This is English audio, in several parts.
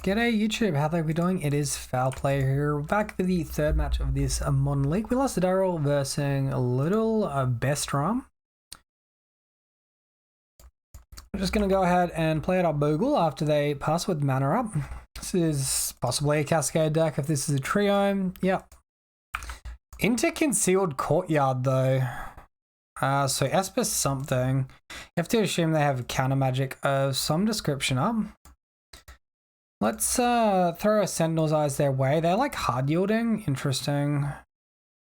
G'day YouTube, how are we doing? It is Foul Play here. We're back for the third match of this Modern League. We lost to Daryl versus a little Bestrom. We're just going to go ahead and play out our Bogle after they pass with mana up. This is possibly a Cascade deck if this is a trio. Yep. Into Concealed Courtyard though. So Esper something. You have to assume they have counter magic of some description up. Let's throw a Sentinel's Eyes their way. They're like hard yielding. Interesting. If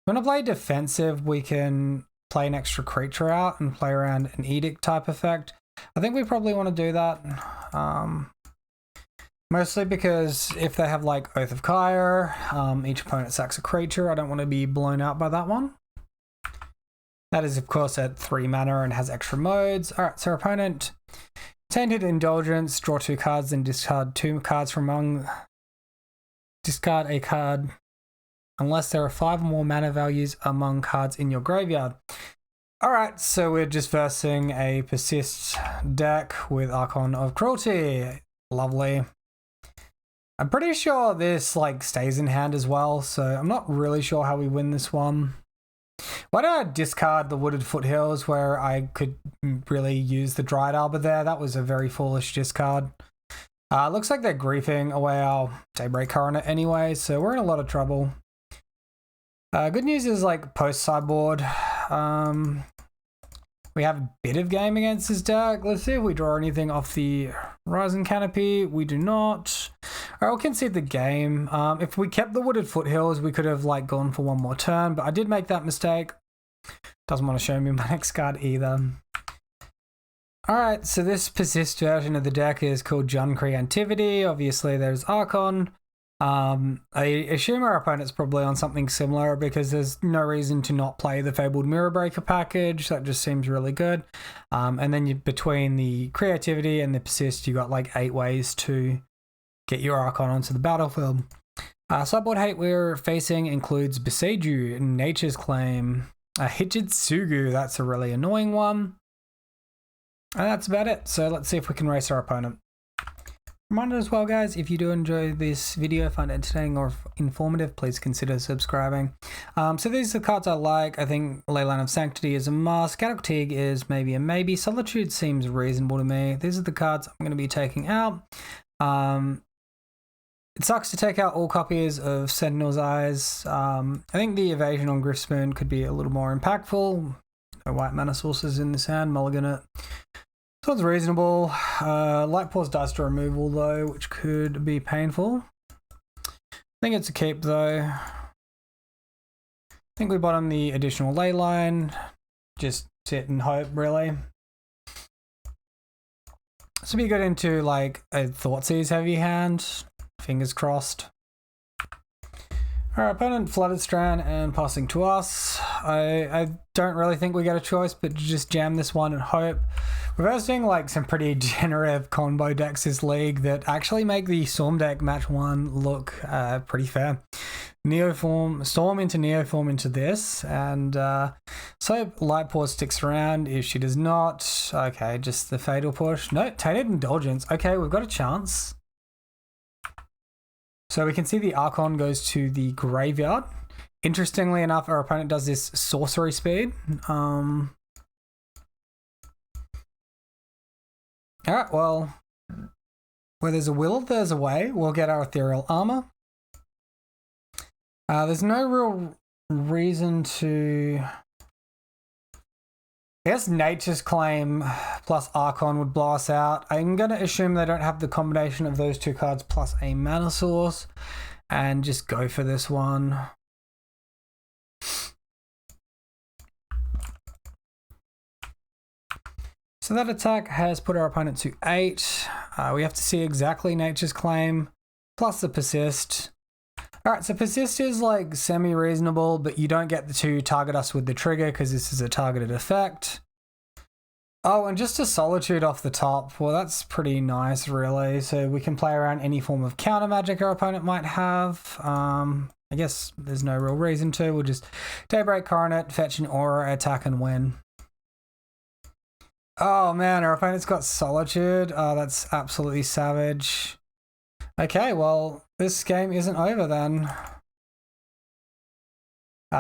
we want to play defensive, we can play an extra creature out and play around an Edict type effect. I think we probably want to do that. Mostly because if they have like Oath of Kyre, each opponent sacks a creature. I don't want to be blown out by that one. That is of course at 3 mana and has extra modes. Alright, so our opponent Tainted Indulgence, draw 2 cards, then discard 2 cards from among. Discard a card unless there are 5 or more mana values among cards in your graveyard. Alright, so we're just versing a Persist deck with Archon of Cruelty. Lovely. I'm pretty sure this like stays in hand as well, so I'm not really sure how we win this one. Why don't I discard the Wooded Foothills where I could really use the Dried Arbor there? That was a very foolish discard. Looks like they're griefing away our Daybreak Coronet anyway, so we're in a lot of trouble. Good news is like post-sideboard, we have a bit of game against this deck. Let's see if we draw anything off the Horizon Canopy. We do not. Alright, we'll concede the game. If we kept the Wooded Foothills, we could have like gone for one more turn, but I did make that mistake. Doesn't want to show me my next card either. Alright, so this Persist version of the deck is called Jund Creativity. Obviously there's Archon. I assume our opponent's probably on something similar because there's no reason to not play the Fabled Mirror Breaker package. That just seems really good. And then between the Creativity and the Persist, you got like 8 ways to get your Archon onto the battlefield. Sideboard hate we're facing includes Beseiju, Nature's Claim, Hijitsugu, that's a really annoying one. And that's about it. So let's see if we can race our opponent. Reminder as well, guys, if you do enjoy this video, find it entertaining or informative, please consider subscribing. So these are the cards I like. I think Leyline of Sanctity is a must. Scattered Fatigue is maybe a maybe. Solitude seems reasonable to me. These are the cards I'm going to be taking out. It sucks to take out all copies of Sentinel's Eyes. I think the Evasion on Griffspoon could be a little more impactful. No white mana sources in this hand, mulligan it. Sounds reasonable. Light Pause dice to removal though, which could be painful. I think it's a keep though. I think we bottom the additional ley line. Just sit and hope really. This would be good into like a Thoughtseize heavy hand. Fingers crossed. Our opponent Flooded Strand and passing to us. I don't really think we get a choice but just jam this one and hope. We're versing like some pretty generative combo decks this league that actually make the Storm deck match 1 look pretty fair. Neoform, Storm into Neoform into this, and so Light Pause sticks around. If she does not, okay, just the Fatal Push. No, Tainted Indulgence. Okay, we've got a chance. So we can see the Archon goes to the graveyard. Interestingly enough, our opponent does this sorcery speed. Alright, well, where there's a will, there's a way. We'll get our Ethereal Armor. There's no real reason to... I guess Nature's Claim plus Archon would blow us out. I'm going to assume they don't have the combination of those 2 cards plus a mana source and just go for this one. So that attack has put our opponent to 8. We have to see exactly Nature's Claim plus the Persist. Alright, so Persist is like semi-reasonable, but you don't get to target us with the trigger because this is a targeted effect. Oh, and just a Solitude off the top. Well, that's pretty nice, really. So we can play around any form of counter magic our opponent might have. I guess there's no real reason to. We'll just Daybreak Coronet, fetch an aura, attack and win. Oh man, our opponent's got Solitude. Oh, that's absolutely savage. Okay, well, this game isn't over then.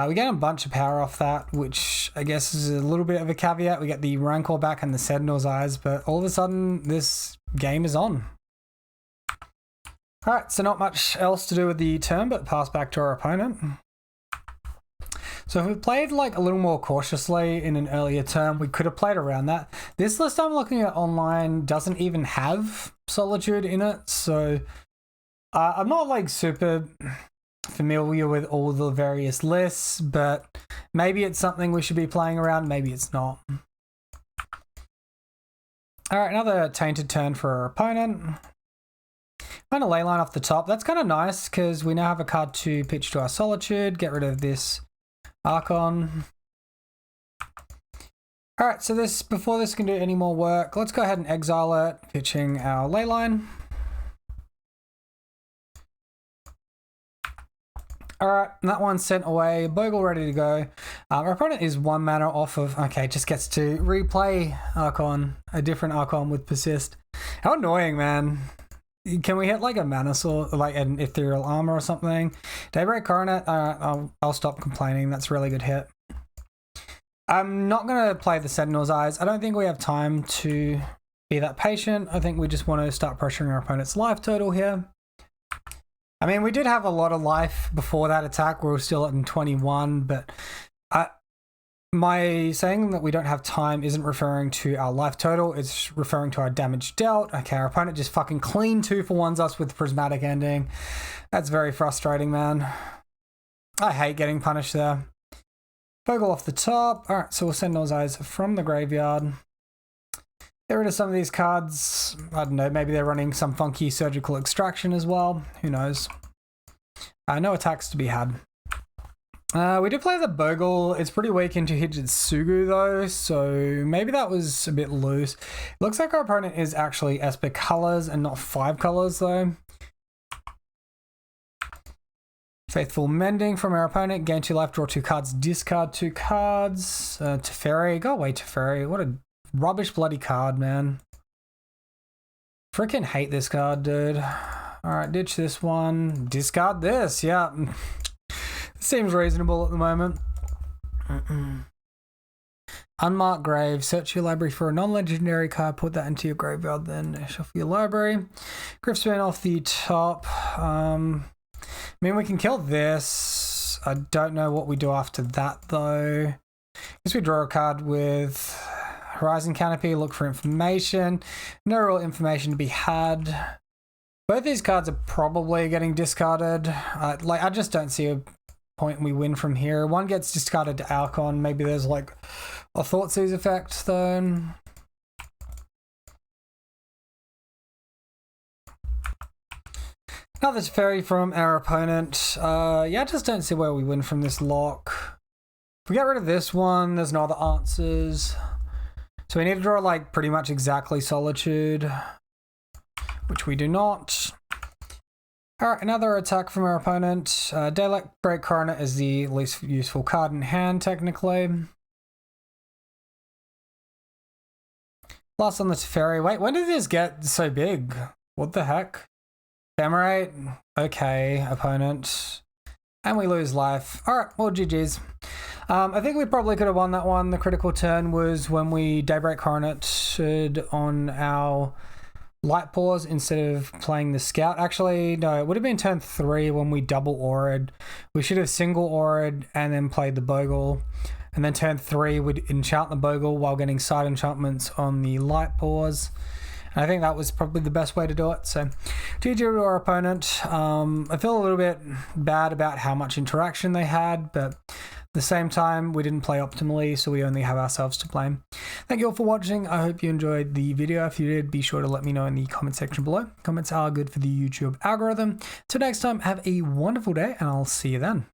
We get a bunch of power off that, which I guess is a little bit of a caveat. We get the Rancor back and the Sentinel's Eyes, but all of a sudden, this game is on. Alright, so not much else to do with the turn, but pass back to our opponent. So if we played like a little more cautiously in an earlier turn, we could have played around that. This list I'm looking at online doesn't even have Solitude in it, so I'm not like super familiar with all the various lists, but maybe it's something we should be playing around, maybe it's not. Alright, another tainted turn for our opponent. Kind of leyline off the top. That's kind of nice because we now have a card to pitch to our Solitude. Get rid of this Archon. Alright, so this before this can do any more work, let's go ahead and exile it, pitching our leyline. Alright, that one's sent away. Bogle ready to go. Our opponent is 1 mana off of... Okay, just gets to replay Archon. A different Archon with Persist. How annoying, man. Can we hit like a mana sword, like an ethereal armor or something? Daybreak Coronet, I'll stop complaining. That's a really good hit. I'm not going to play the Sentinel's Eyes. I don't think we have time to be that patient. I think we just want to start pressuring our opponent's life total here. I mean, we did have a lot of life before that attack. We were still at 21, but my saying that we don't have time isn't referring to our life total. It's referring to our damage dealt. Okay, our opponent just fucking clean 2-for-1s us with Prismatic Ending. That's very frustrating, man. I hate getting punished there. Bogle off the top. All right, so we'll send those eyes from the graveyard. Get rid of some of these cards. I don't know, maybe they're running some funky Surgical Extraction as well. Who knows? No attacks to be had. We did play the Bogle. It's pretty weak into Hijitsugu though, so maybe that was a bit loose. Looks like our opponent is actually Esper colors and not 5 colors though. Faithful Mending from our opponent. Gain 2 life, draw 2 cards, discard 2 cards. Teferi, go away Teferi. What a rubbish bloody card, man. Freaking hate this card, dude. Alright, ditch this one. Discard this, yeah. Seems reasonable at the moment. Unmarked Grave. Search your library for a non-legendary card. Put that into your graveyard, then shuffle your library. Griffspan off the top. I mean, we can kill this. I don't know what we do after that, though. Guess we draw a card with Horizon Canopy. Look for information. No real information to be had. Both these cards are probably getting discarded. I just don't see a point we win from here. One gets discarded to Archon. Maybe there's like a Thoughtseize effect though. Another Teferi from our opponent. Yeah, I just don't see where we win from this lock. If we get rid of this one, there's no other answers. So we need to draw like pretty much exactly Solitude, which we do not. Alright, another attack from our opponent. Daylight Great Coronet is the least useful card in hand, technically. Last on the Teferi. Wait, when did this get so big? What the heck? Ephemerate. Okay, opponent. And we lose life. Alright, well, GG's. I think we probably could have won that one. The critical turn was when we Daybreak Coroneted on our Light Pause instead of playing the Scout. Actually, no, it would have been turn 3 when we double aura'd. We should have single aura'd and then played the Bogle. And then turn 3 we'd enchant the Bogle while getting side enchantments on the Light Pause. And I think that was probably the best way to do it. So, GG to our opponent. I feel a little bit bad about how much interaction they had, but at the same time, we didn't play optimally, so we only have ourselves to blame. Thank you all for watching. I hope you enjoyed the video. If you did, be sure to let me know in the comment section below. Comments are good for the YouTube algorithm. Till next time, have a wonderful day, and I'll see you then.